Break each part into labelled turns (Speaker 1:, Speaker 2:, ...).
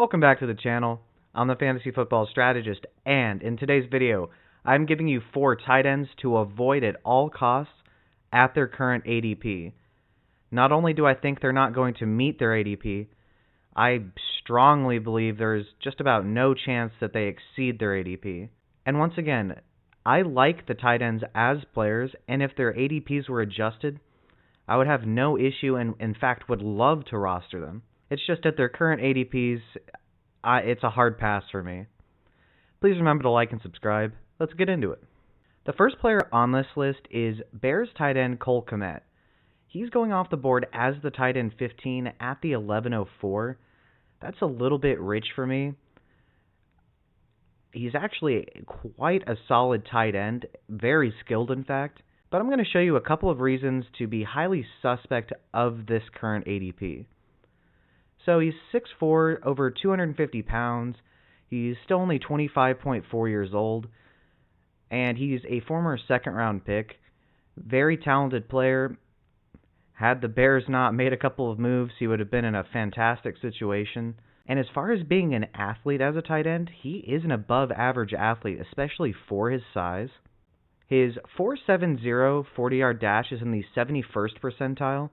Speaker 1: Welcome back to the channel. I'm the Fantasy Football Strategist, and in today's video, I'm giving you 4 tight ends to avoid at all costs at their current ADP. Not only do I think they're not going to meet their ADP, I strongly believe there's just about no chance that they exceed their ADP. And once again, I like the tight ends as players, and if their ADPs were adjusted, I would have no issue and, in fact, would love to roster them. It's just at their current ADPs, it's a hard pass for me. Please remember to like and subscribe. Let's get into it. The first player on this list is Bears tight end Cole Kmet. He's going off the board as the tight end 15 at the 1104. That's a little bit rich for me. He's actually quite a solid tight end, very skilled in fact, but I'm going to show you a couple of reasons to be highly suspect of this current ADP. So he's 6'4", over 250 pounds. He's still only 25.4 years old, and he's a former second-round pick. Very talented player. Had the Bears not made a couple of moves, he would have been in a fantastic situation. And as far as being an athlete as a tight end, he is an above-average athlete, especially for his size. His 4.70 40-yard dash is in the 71st percentile.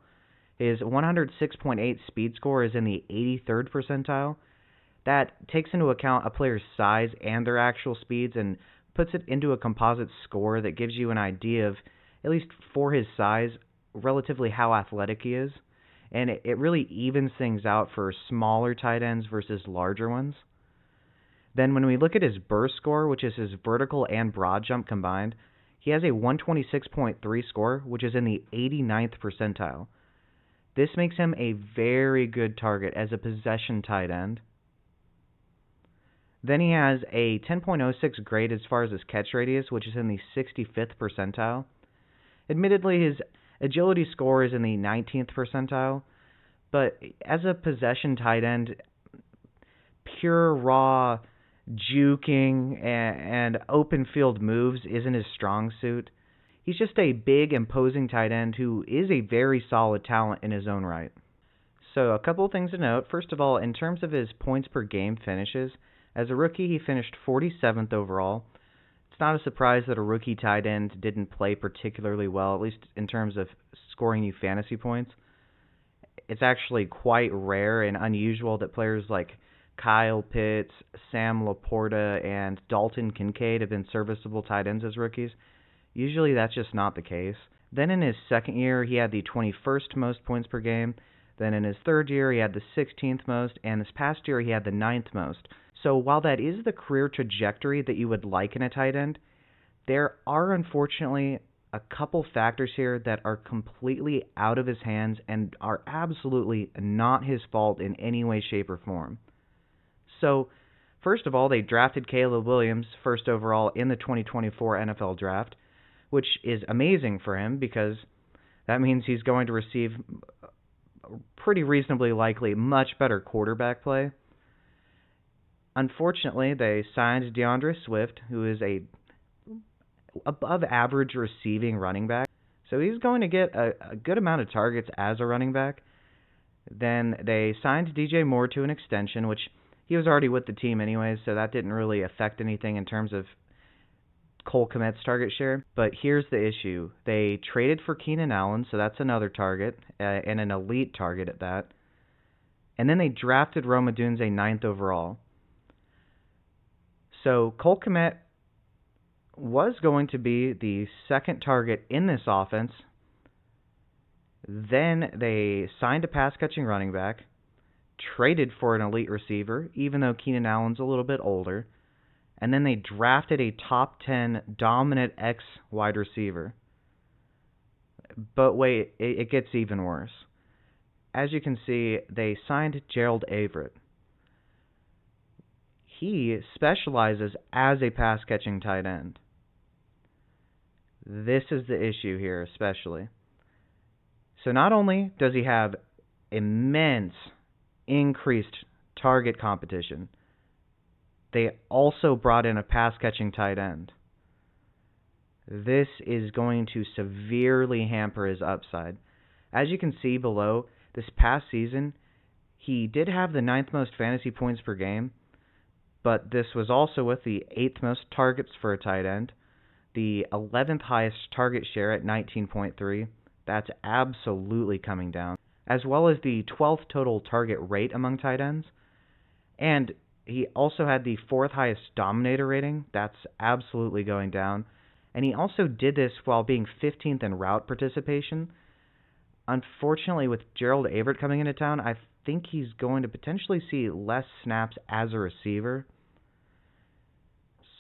Speaker 1: His 106.8 speed score is in the 83rd percentile. That takes into account a player's size and their actual speeds and puts it into a composite score that gives you an idea of, at least for his size, relatively how athletic he is. And it really evens things out for smaller tight ends versus larger ones. Then when we look at his burst score, which is his vertical and broad jump combined, he has a 126.3 score, which is in the 89th percentile. This makes him a very good target as a possession tight end. Then he has a 10.06 grade as far as his catch radius, which is in the 65th percentile. Admittedly, his agility score is in the 19th percentile, but as a possession tight end, pure raw juking and open field moves isn't his strong suit. He's just a big, imposing tight end who is a very solid talent in his own right. So a couple of things to note. First of all, in terms of his points per game finishes, as a rookie he finished 47th overall. It's not a surprise that a rookie tight end didn't play particularly well, at least in terms of scoring you fantasy points. It's actually quite rare and unusual that players like Kyle Pitts, Sam Laporta, and Dalton Kincaid have been serviceable tight ends as rookies. Usually that's just not the case. Then in his second year, he had the 21st most points per game. Then in his third year, he had the 16th most, and this past year, he had the 9th most. So while that is the career trajectory that you would like in a tight end, there are unfortunately a couple factors here that are completely out of his hands and are absolutely not his fault in any way, shape, or form. So, first of all, they drafted Caleb Williams first overall in the 2024 NFL Draft, which is amazing for him because that means he's going to receive pretty reasonably likely much better quarterback play. Unfortunately, they signed DeAndre Swift, who is a above average receiving running back. So he's going to get a good amount of targets as a running back. Then they signed DJ Moore to an extension, which he was already with the team anyways, so that didn't really affect anything in terms of Cole Kmet's target share. But here's the issue. They traded for Keenan Allen, so that's another target, and an elite target at that. And then they drafted Rome Odunze 9th overall. So Cole Kmet was going to be the second target in this offense. Then they signed a pass-catching running back, traded for an elite receiver, even though Keenan Allen's a little bit older, and then they drafted a top 10 dominant X wide receiver. But wait, it gets even worse. As you can see, they signed Gerald Everett. He specializes as a pass-catching tight end. This is the issue here, especially. So not only does he have immense increased target competition, they also brought in a pass-catching tight end. This is going to severely hamper his upside. As you can see below, this past season, He did have the ninth most fantasy points per game, but this was also with the 8th most targets for a tight end, the 11th highest target share at 19.3. That's absolutely coming down, as well as the 12th total target rate among tight ends. And he also had the 4th highest dominator rating. That's absolutely going down. And he also did this while being 15th in route participation. Unfortunately, with Gerald Everett coming into town, I think he's going to potentially see less snaps as a receiver.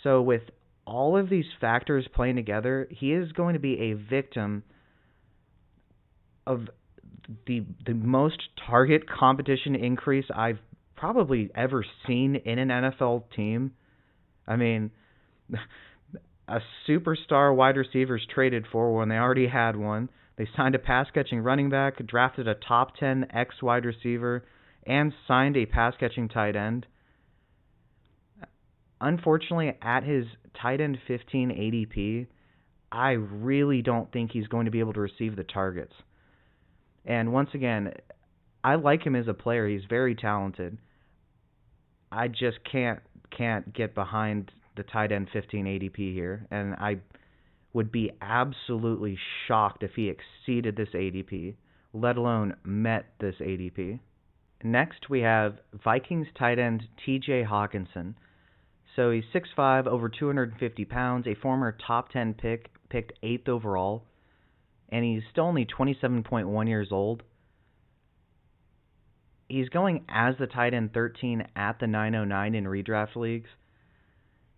Speaker 1: So with all of these factors playing together, he is going to be a victim of the most target competition increase I've probably ever seen in an NFL team. I mean, a superstar wide receivers traded for when they already had one. They signed a pass-catching running back, drafted a top 10 X wide receiver, and signed a pass-catching tight end. Unfortunately, at his tight end 15 ADP, I really don't think he's going to be able to receive the targets. And once again, I like him as a player. He's very talented. I just can't get behind the tight end 15 ADP here, and I would be absolutely shocked if he exceeded this ADP, let alone met this ADP. Next, we have Vikings tight end TJ Hockenson. So he's 6'5", over 250 pounds, a former top 10 pick, picked 8th overall, and he's still only 27.1 years old. He's going as the tight end 13 at the 909 in redraft leagues.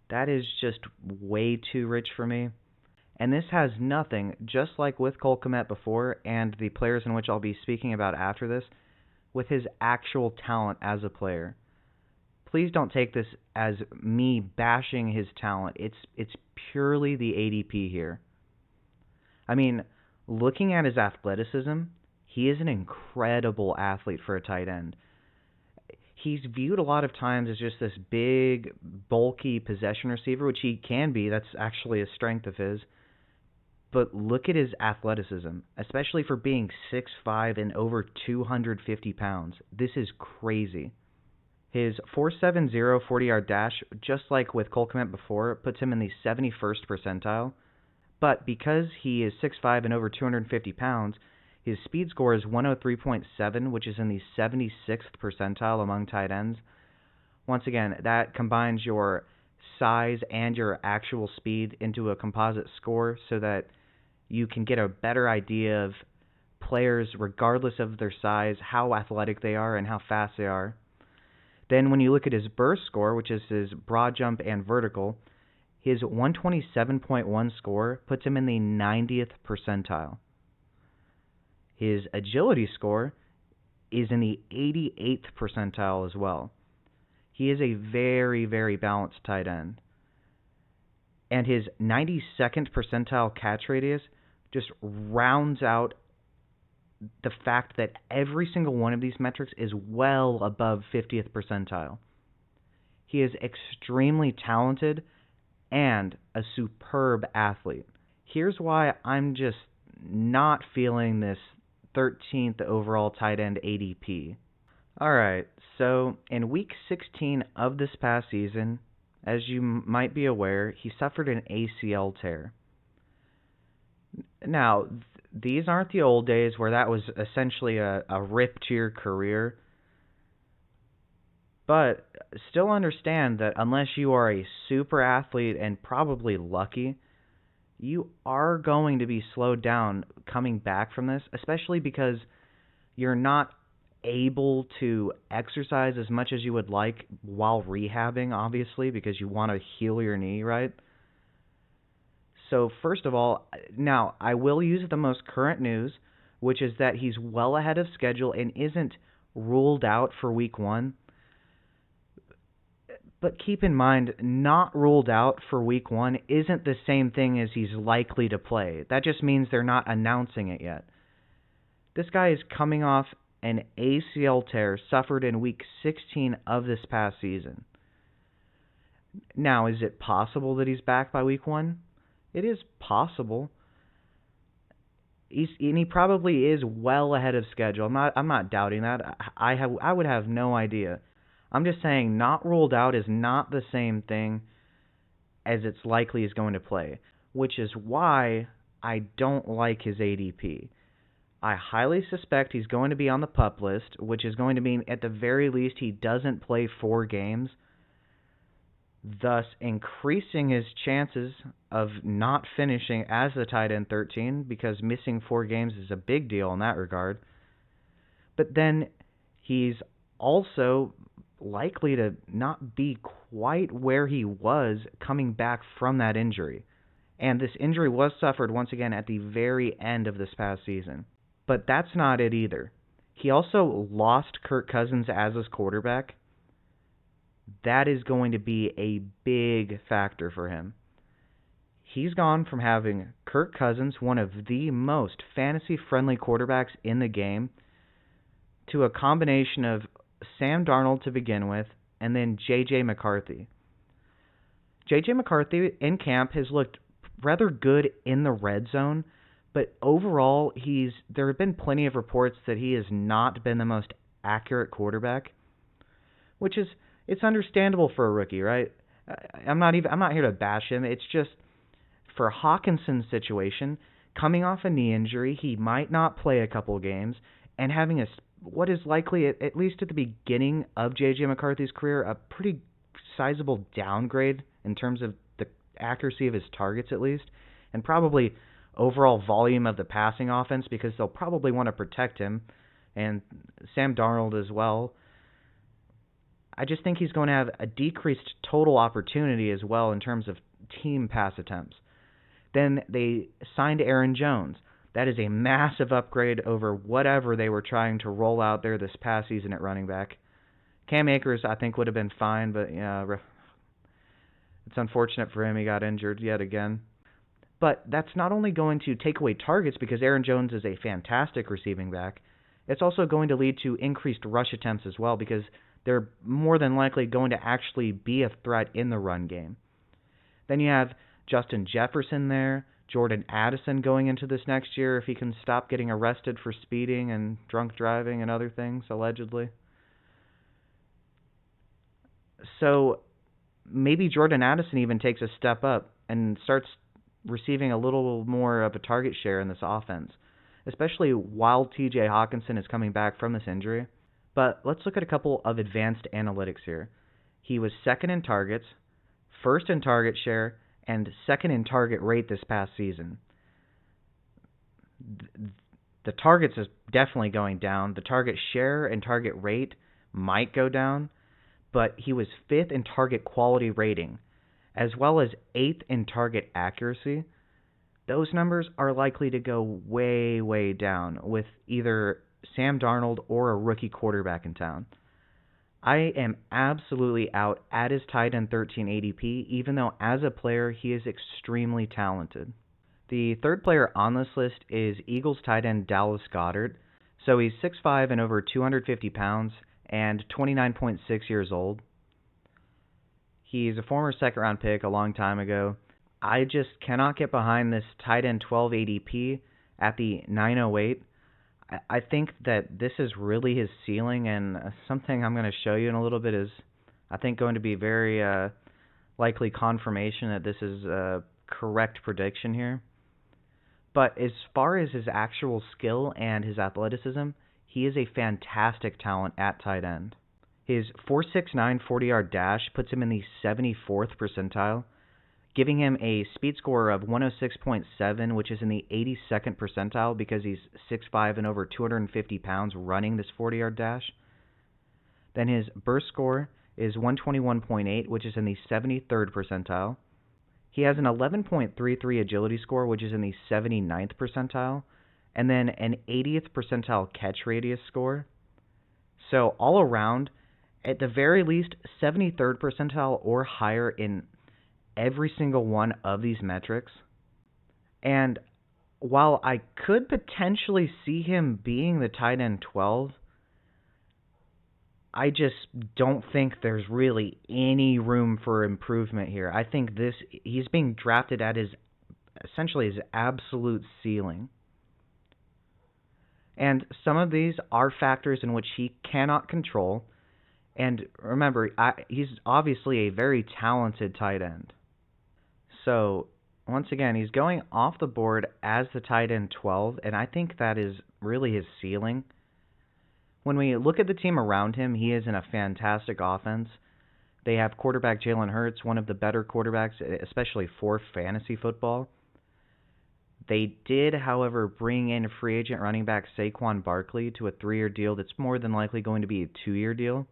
Speaker 1: That is just way too rich for me. And this has nothing, just like with Cole Kmet before, and the players in which I'll be speaking about after this, with his actual talent as a player. Please don't take this as me bashing his talent. It's purely the ADP here. I mean, looking at his athleticism, he is an incredible athlete for a tight end. He's viewed a lot of times as just this big, bulky possession receiver, which he can be. That's actually a strength of his. But look at his athleticism, especially for being 6'5" and over 250 pounds. This is crazy. His 4.70 40-yard dash, just like with Cole Kmet before, puts him in the 71st percentile. But because he is 6'5" and over 250 pounds, his speed score is 103.7, which is in the 76th percentile among tight ends. Once again, that combines your size and your actual speed into a composite score so that you can get a better idea of players regardless of their size, how athletic they are, and how fast they are. Then when you look at his burst score, which is his broad jump and vertical, his 127.1 score puts him in the 90th percentile. His agility score is in the 88th percentile as well. He is a very, very balanced tight end. And his 92nd percentile catch radius just rounds out the fact that every single one of these metrics is well above 50th percentile. He is extremely talented and a superb athlete. Here's why I'm just not feeling this 13th overall tight end ADP. Alright, so in week 16 of this past season, as you might be aware, he suffered an ACL tear. Now, these aren't the old days where that was essentially a rip to your career. But still understand that unless you are a super athlete and probably lucky, you are going to be slowed down coming back from this, especially because you're not able to exercise as much as you would like while rehabbing, obviously, because you want to heal your knee, right? So first of all, now I will use the most current news, which is that he's well ahead of schedule and isn't ruled out for week 1. But keep in mind, not ruled out for week 1 isn't the same thing as he's likely to play. That just means they're not announcing it yet. This guy is coming off an ACL tear suffered in week 16 of this past season. Now, is it possible that he's back by week 1? It is possible. he probably is well ahead of schedule. I'm not doubting that. I would have no idea. I'm just saying not ruled out is not the same thing as it's likely he's going to play, which is why I don't like his ADP. I highly suspect he's going to be on the PUP list, which is going to mean at the very least he doesn't play 4 games, thus increasing his chances of not finishing as the tight end 13, because missing 4 games is a big deal in that regard. But then he's also likely to not be quite where he was coming back from that injury. And this injury was suffered once again at the very end of this past season. But that's not it either. He also lost Kirk Cousins as his quarterback. That is going to be a big factor for him. He's gone from having Kirk Cousins, one of the most fantasy-friendly quarterbacks in the game, to a combination of Sam Darnold to begin with, and then J.J. McCarthy. J.J. McCarthy in camp has looked rather good in the red zone, but overall there have been plenty of reports that he has not been the most accurate quarterback, which is it's understandable for a rookie, right? I'm not here to bash him. It's just for Hockenson's situation, coming off a knee injury, he might not play a couple games, and having what is likely, at least at the beginning of J.J. McCarthy's career, a pretty sizable downgrade in terms of the accuracy of his targets at least, and probably overall volume of the passing offense, because they'll probably want to protect him, and Sam Darnold as well. I just think he's going to have a decreased total opportunity as well in terms of team pass attempts. Then they signed Aaron Jones. That is a massive upgrade over whatever they were trying to roll out there this past season at running back. Cam Akers, I think, would have been fine, but yeah, it's unfortunate for him he got injured yet again. But that's not only going to take away targets because Aaron Jones is a fantastic receiving back, it's also going to lead to increased rush attempts as well because they're more than likely going to actually be a threat in the run game. Then you have Justin Jefferson there, Jordan Addison going into this next year if he can stop getting arrested for speeding and drunk driving and other things, allegedly. So maybe Jordan Addison even takes a step up and starts receiving a little more of a target share in this offense, especially while TJ Hockenson is coming back from this injury. But let's look at a couple of advanced analytics here. He was second in targets, first in target share, and second in target rate this past season. The targets is definitely going down. The target share and target rate might go down, but he was fifth in target quality rating, as well as eighth in target accuracy. Those numbers are likely to go way, way down with either Sam Darnold or a rookie quarterback in town. I am absolutely out at his tight end 13 ADP, even though as a player he is extremely talented. The third player on this list is Eagles tight end Dallas Goedert. So he's 6'5" and over 250 pounds and 29.6 years old. He's a former second-round pick a long time ago. I just cannot get behind this tight end 12 ADP at the 908. I think that this is really his ceiling, and something I'm going to show you in a little bit is, I think, going to be very likely confirmation that this is a correct prediction here. But as far as his actual skill and his athleticism, he is a fantastic talent at tight end. His 4.69 40-yard dash puts him in the 74th percentile, giving him a speed score of 106.7, which is in the 82nd percentile because he's 6'5" and over 250 pounds running this 40-yard dash. Then his burst score is 121.8, which is in the 73rd percentile. He has an 11.33 agility score, which is in the 79th percentile, and then an 80th percentile catch radius score. So all around, at the very least, 73rd percentile or higher in every single one of these metrics. And while I could potentially see him being the tight end 12, I just don't think there's really any room for improvement here. I think he's being drafted at essentially his absolute ceiling. And some of these are factors in which he cannot control. And remember, he's obviously a very talented tight end. So, once again, he's going off the board as the tight end 12, and I think that is really his ceiling. When we look at the team around him, he is in a fantastic offense. They have quarterback Jalen Hurts, one of the better quarterbacks, especially for fantasy football. They did, however, bring in free agent running back Saquon Barkley to a 3-year deal that's more than likely going to be a 2-year deal.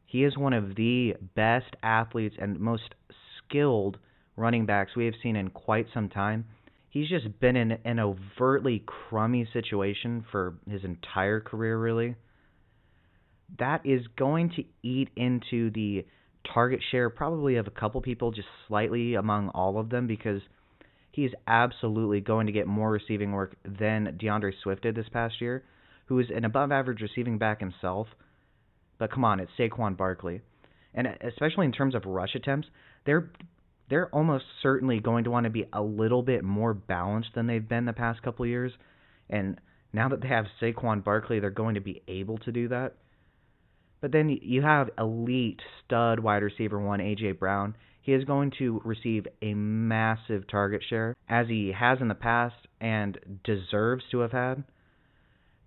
Speaker 1: He is one of the best athletes and most skilled running backs we have seen in quite some time. He's just been in an overtly crummy situation for his entire career, really. That is going to eat into the target share probably of a couple people, just slightly among all of them, because he's absolutely going to get more receiving work than DeAndre Swift did this past year, who is an above-average receiving back himself. But come on, it's Saquon Barkley. And especially in terms of rush attempts, they're almost certainly going to want to be a little bit more balanced than they've been the past couple of years. And now that they have Saquon Barkley, they're going to be able to do that. But then you have elite stud wide receiver 1, A.J. Brown. He is going to receive a massive target share, as he has in the past and deserves to have had.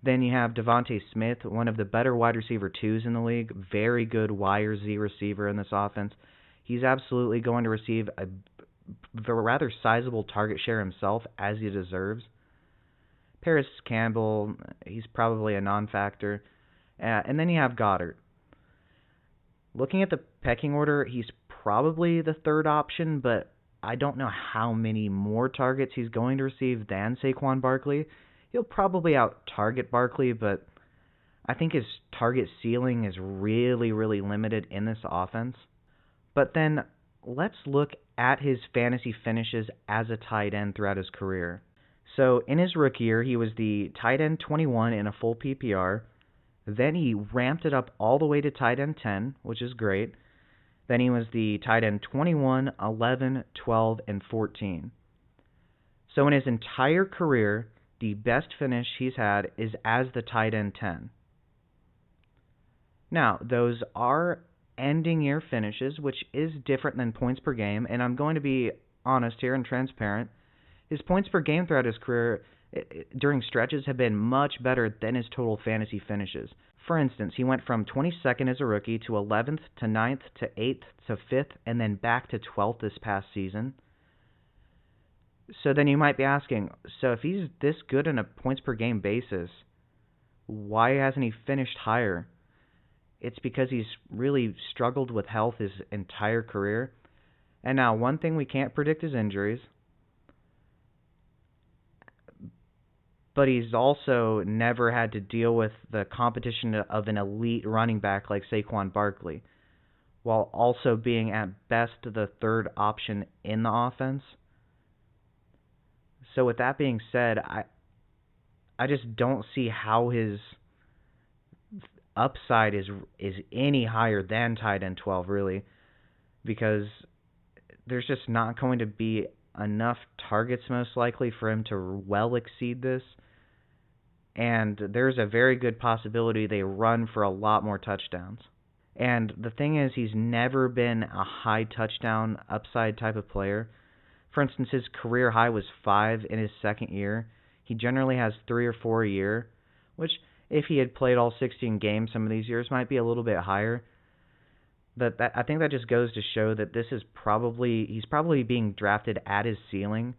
Speaker 1: Then you have Devontae Smith, one of the better wide receiver 2s in the league, very good wire Z receiver in this offense. He's absolutely going to receive a rather sizable target share himself, as he deserves. Paris Campbell, he's probably a non-factor. And then you have Goedert. Looking at the pecking order, he's probably the third option, but I don't know how many more targets he's going to receive than Saquon Barkley. He'll probably out-target Barkley, but I think his target ceiling is really, really limited in this offense. But then let's look at his fantasy finishes as a tight end throughout his career. So in his rookie year, he was the tight end 21 in a full PPR. Then he ramped it up all the way to tight end 10, which is great. Then he was the tight end 21, 11, 12, and 14. So in his entire career, the best finish he's had is as the tight end 10. Now, those are ending year finishes, which is different than points per game, and I'm going to be honest here and transparent. His points per game throughout his career during stretches have been much better than his total fantasy finishes. For instance, he went from 22nd as a rookie to 11th to 9th to 8th to 5th and then back to 12th this past season. So then you might be asking, so if he's this good on a points per game basis, why hasn't he finished higher? It's because he's really struggled with health his entire career. And now, one thing we can't predict is injuries. But he's also never had to deal with the competition of an elite running back like Saquon Barkley, while also being at best the third option in the offense. So with that being said, I just don't see how his upside is any higher than tight end 12, really, because there's just not going to be enough targets most likely for him to well exceed this. And there's a very good possibility they run for a lot more touchdowns. And the thing is, he's never been a high touchdown upside type of player. For instance, his career high was 5 in his second year. He generally has 3 or 4 a year, which if he had played all 16 games some of these years might be a little bit higher. But I think that just goes to show that he's probably being drafted at his ceiling.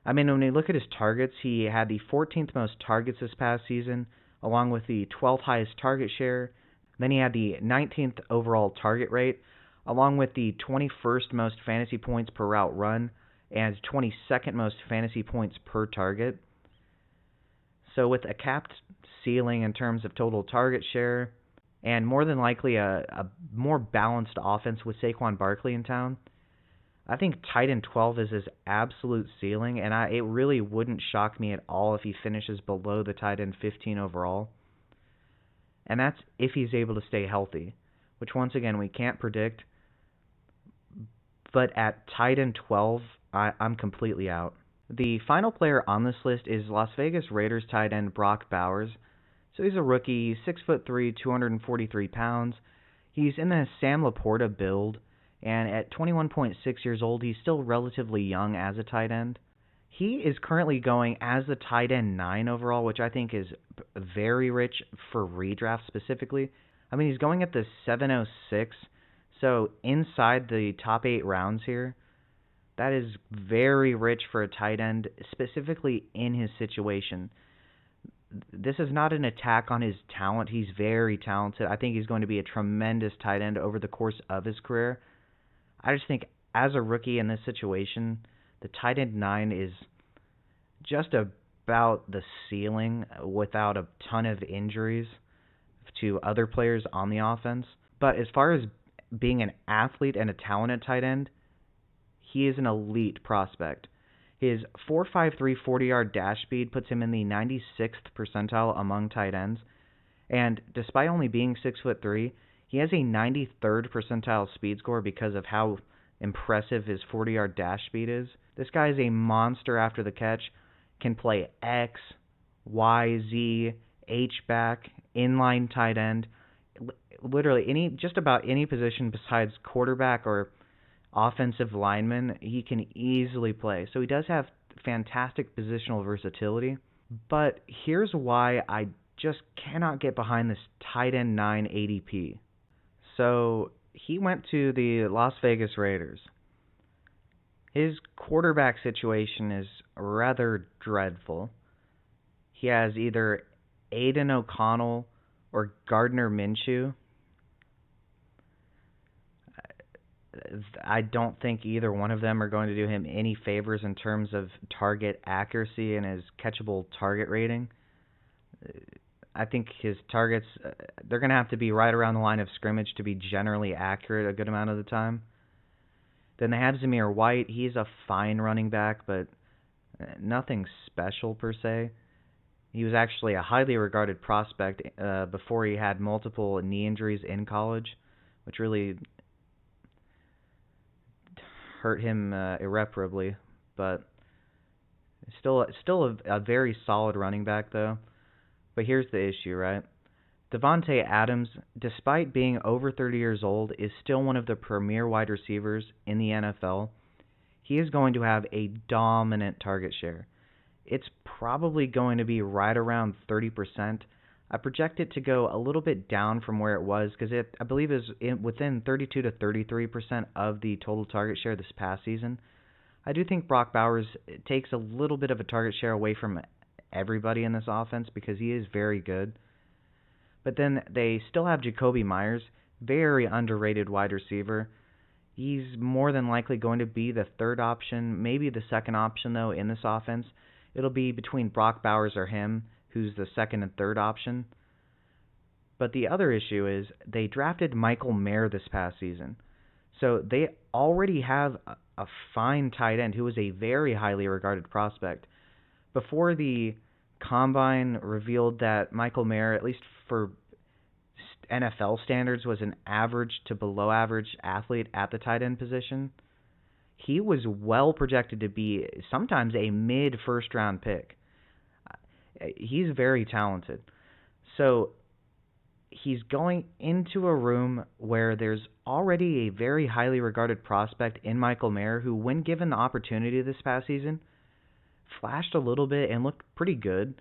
Speaker 1: I mean, when you look at his targets, he had the 14th most targets this past season, along with the 12th highest target share. Then he had the 19th overall target rate, along with the 21st most fantasy points per route run, and 22nd most fantasy points per target. So with a capped ceiling in terms of total target share, and more than likely a more balanced offense with Saquon Barkley in town, I think tight end 12 is his absolute ceiling, and it really wouldn't shock me at all if he finishes below the tight end 15 overall. And that's if he's able to stay healthy, which once again we can't predict. But at tight end 12, I'm completely out. The final player on this list is Las Vegas Raiders tight end Brock Bowers. So he's a rookie, 6'3", 243 pounds. He's in the Sam Laporta build, and at 21.6 years old, he's still relatively young as a tight end. He is currently going as the tight end 9 overall, which I think is very rich for redraft specifically. I mean, he's going at the 706, so inside the top 8 rounds here. That is very rich for a tight end, specifically in his situation. This is not an attack on his talent. He's very talented. I think he's going to be a tremendous tight end over the course of his career. I just think as a rookie in this situation, the tight end 9 is just about the ceiling without a ton of injuries to other players on the offense. But as far as being an athlete and a talented tight end, he is an elite prospect. His 4.53 40-yard dash speed puts him in the 96th percentile among tight ends, and despite only being 6'3", he has a 93rd percentile speed score because of how impressive his 40-yard dash speed is. This guy is a monster after the catch, can play X, Y, Z, H-back, inline tight end, literally just about any position besides quarterback or offensive lineman, he can easily play. So he does have fantastic positional versatility. But here's why I just cannot get behind this tight end 9 ADP. So he went to the Las Vegas Raiders. His quarterback situation is rather dreadful. He has either Aiden O'Connell or Gardner Minshew. I don't think either one of them are going to do him any favors in terms of target accuracy and his catchable target rating. I think his targets, they're going to have to be right around the line of scrimmage to be generally accurate a good amount of the time. Then they have Zamir White. He's a fine running back, but nothing special per se. He was actually a highly regarded prospect before he had multiple knee injuries in college, which really hurt him irreparably, but still a very solid running back though. But here's the issue, right? Davante Adams, despite being over 30 years old, is still one of the premier wide receivers in the NFL. He is going to have a dominant target share. It's probably going to be right around 30%. I project it to go a little bit down from where it was because I believe is within 32 to 33% of the total target share this past season. I do think Brock Bowers takes a little bit of a target share away from everybody in this offense because he is very good. But then they still have Jacoby Myers, very underrated wide receiver. He's more than likely going to be the third option, maybe the second option though in this offense. It'll be between Brock Bowers or him, who's the second and third option. But the other issue is they drafted Michael Mayer this past season. So they already have a fine tight end who is a very highly regarded prospect. Before the Combine revealed that Michael Mayer, at least for NFL standards, was an average to below average athlete at the tight end position, he was well projected to be sometimes a mid-first round pick. He's very talented. So he's going into a room where there's already a very highly regarded prospect in Michael Mayer who, when given the opportunity this past season, flashed a little bit and looked pretty good.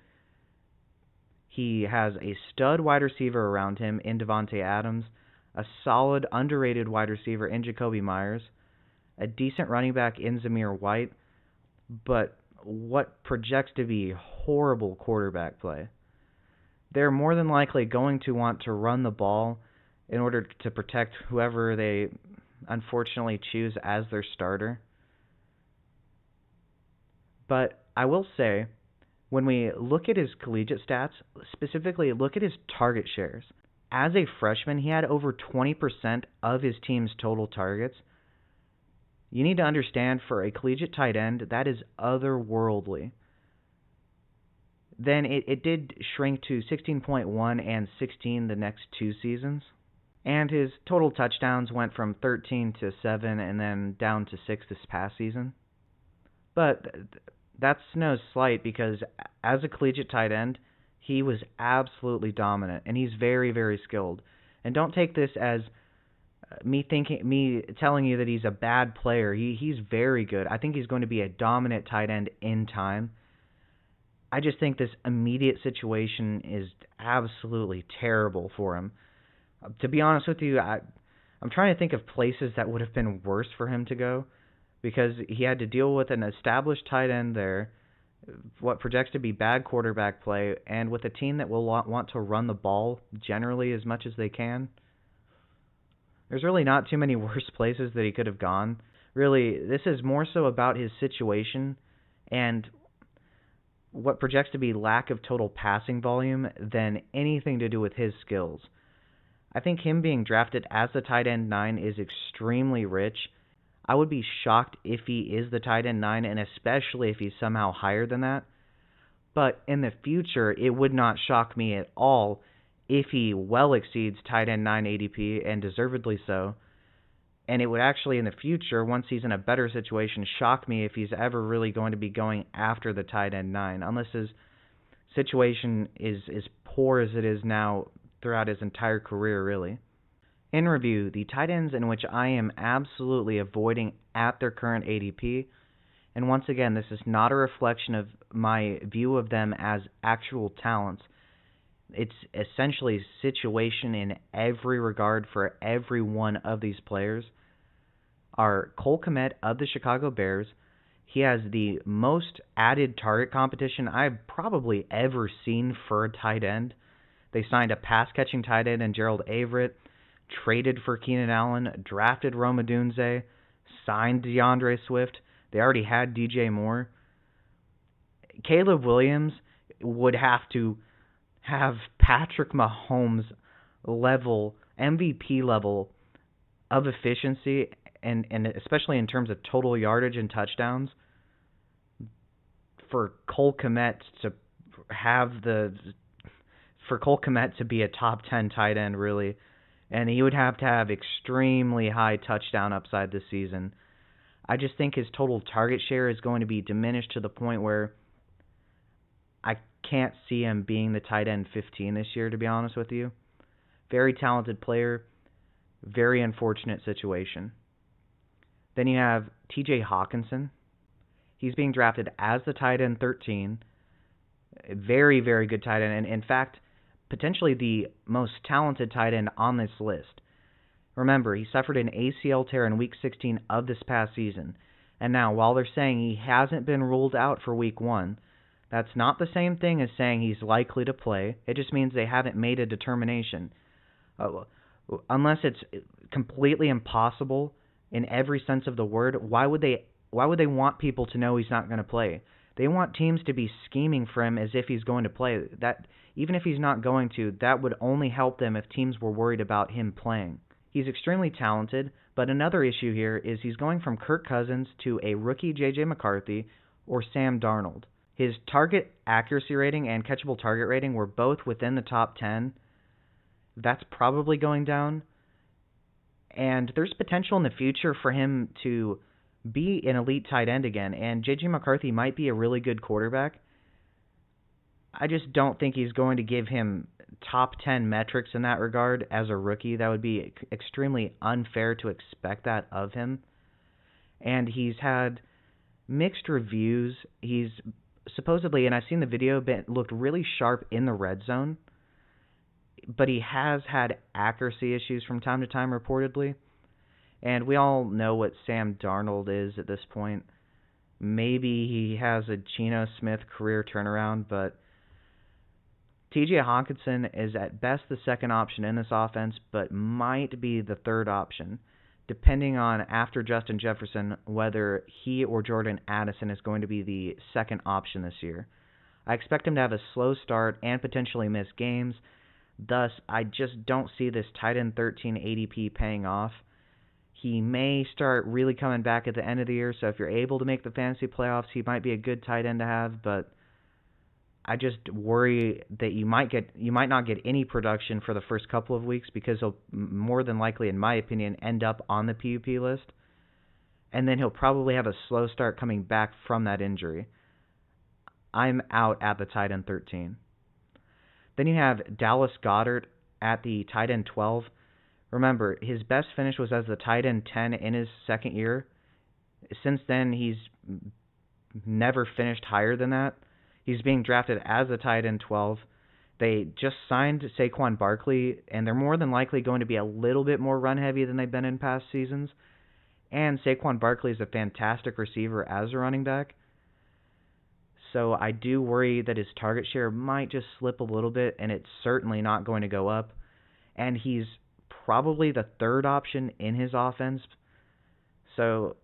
Speaker 1: He has a stud wide receiver around him in Davante Adams, a solid, underrated wide receiver in Jacoby Myers, a decent running back in Zamir White, but what projects to be horrible quarterback play. They're more than likely going to want to run the ball in order to protect whoever they unfortunately choose as their starter. But I will say, when we look at his collegiate stats, specifically look at his target shares. As a freshman, he had over 20% of his team's total targets. You need to understand, for a collegiate tight end, that is otherworldly. Then it did shrink to 16.1 and 16 the next two seasons. And his total touchdowns went from 13 to 7 and then down to 6 this past season. But that's no slight because as a collegiate tight end, he was absolutely dominant, and he's very, very skilled. And don't take this as me telling you that he's a bad player. He's very good. I think he's going to be a dominant tight end in time. I just think this immediate situation is absolutely terrible for him. To be honest with you, I'm trying to think of places that would have been worse for him to go because he had to deal with an established tight end there, what projects to be bad quarterback play, and with a team that will want to run the ball generally as much as they can. There's really not too many worse places that he could have gone. Really, this is more so about his situation and what projects to be lack of total passing volume than anything to do with his skills. I think him being drafted as the tight end 9 is extremely rich. I would be shocked if he is the tight end 9, and especially if he's somehow higher than that. But in the future, it would not shock me at all if he well exceeds tight end 9 ADP, and deservedly so. And it would actually, in the future, once he's in a better situation, shock me if he's ever really going to be going after the tight end 9, unless his situation is as poor as it is now throughout his entire career, really. In review, the tight ends in which I am absolutely avoiding at their current ADP, and once again, this is not a reflection of my view of them as actual talents. It's essentially situation in every regard for every one of these players, are Cole Kmet of the Chicago Bears. He has the most added target competition I've probably ever seen for a tight end. They signed a pass-catching tight end in Gerald Everett, traded for Keenan Allen, drafted Rome Odunze, signed DeAndre Swift. They already had DJ Moore. Caleb Williams would have to have Patrick Mahomes level, MVP level of efficiency, and especially in terms of total yardage and touchdowns, for Cole Kmet to be a top 10 tight end, really. And he would have to have extremely high touchdown upside this season. I just think his total target share is going to be diminished to the point where I can't see him being the tight end 15 this year, to be honest with you. Very talented player, very unfortunate situation. Then you have TJ Hockenson. He's being drafted as the tight end 13. Very, very good tight end. And in fact, potentially the most talented tight end on this list. Remember, he suffered an ACL tear in Week 16 of this past season. And now, while they're saying he hasn't been ruled out for Week 1, that's not the same thing as saying he's likely to play. It just means they haven't made a determination. Unless it's completely impossible in every sense of the word, why would they want people to know he's not going to play? They want teams to be scheming for him as if he's going to play. That even if he's not going to, that would only help them if teams were worried about him playing. He's extremely talented, but another issue here is he's going from Kirk Cousins to a rookie J.J. McCarthy or Sam Darnold. His target accuracy rating and catchable target rating were both within the top 10. That's probably going down. And there's potential in the future for him to be an elite tight end again. And J.J. McCarthy might be a really good quarterback. I just don't think he's going to give him top 10 metrics in that regard as a rookie. That would be extremely unfair to expect that of him. And he's had mixed reviews. He's supposedly, and I've seen the video, looked really sharp in the red zone. But he has had accuracy issues from time to time, reportedly. And we all know what Sam Darnold is at this point. Maybe he has a Geno Smith career turnaround, but TJ Hockenson is at best the second option in this offense, but might be the third option, depending on, after Justin Jefferson, whether he or Jordan Addison is going to be the second option this year. I expect him to have a slow start and potentially miss games. Thus, I just don't see this tight end 13 ADP paying off. He may start really coming back at the end of the year, so if you're able to make the fantasy playoffs, he might be a good tight end to have, but I just worry that you might not get any production for the first couple of weeks because he'll more than likely, in my opinion, end up on the PUP list, and then he'll probably have a slow start coming back from that injury. I'm out at the tight end 13. Then you have Dallas Goedert at the tight end 12. Remember, his best finish was as the tight end 10 in his second year. Since then, he's never finished higher than that. He's being drafted as a tight end 12. They just signed Saquon Barkley, and they're more than likely going to be a little bit more run-heavy than they've been in past seasons. And Saquon Barkley is a fantastic receiver as a running back. So I do worry that his target share might just slip a little bit, and it's certainly not going to go up. And he's probably the third option in his offense. So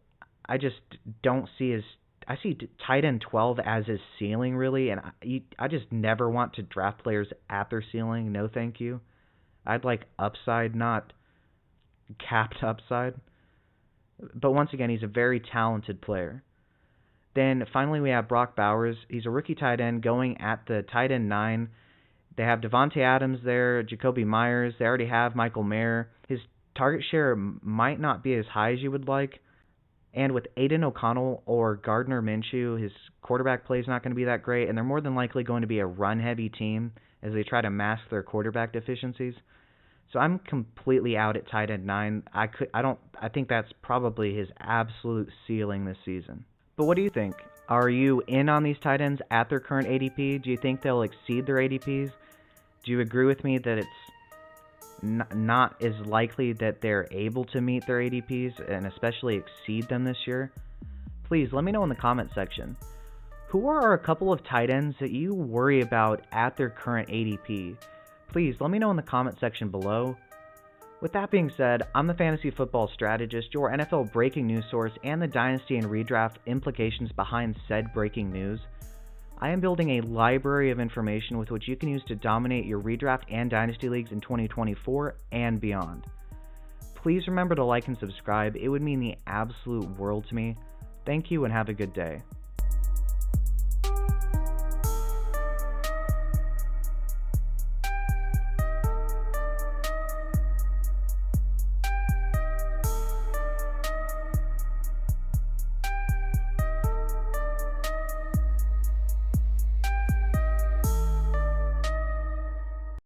Speaker 1: I just don't see I see tight end 12 as his ceiling, really, and I just never want to draft players at their ceiling. No, thank you. I'd like upside, not capped upside. But once again, he's a very talented player. Then finally we have Brock Bowers. He's a rookie tight end going at the tight end 9. They have Devontae Adams there, Jacoby Myers. They already have Michael Mayer. His target share might not be as high as you would like. And with Aiden O'Connell or Gardner Minshew, his quarterback play is not going to be that great, and they're more than likely going to be a run-heavy team as they try to mask their quarterback deficiencies. So I'm completely out at tight end 9. I think that's probably his absolute ceiling this season. But what do you think? Are you in on these tight ends at their current ADP? Do you think they'll exceed their ADPs? Do you agree with me that it's not as likely that they're able to meet their ADPs and especially exceed them this year? Please let me know in the comment section. Who are a couple of tight ends that you worry about at their current ADP? Please let me know in the comment section below. With that being said, I'm the Fantasy Football Strategist, your NFL breaking news source, and the dynasty and redraft implications behind said breaking news. I am building a library of information with which you can use to dominate your redraft and dynasty leagues in 2024 and beyond. Please remember to like and subscribe. It would mean the absolute world to me. Thank you and have a good day.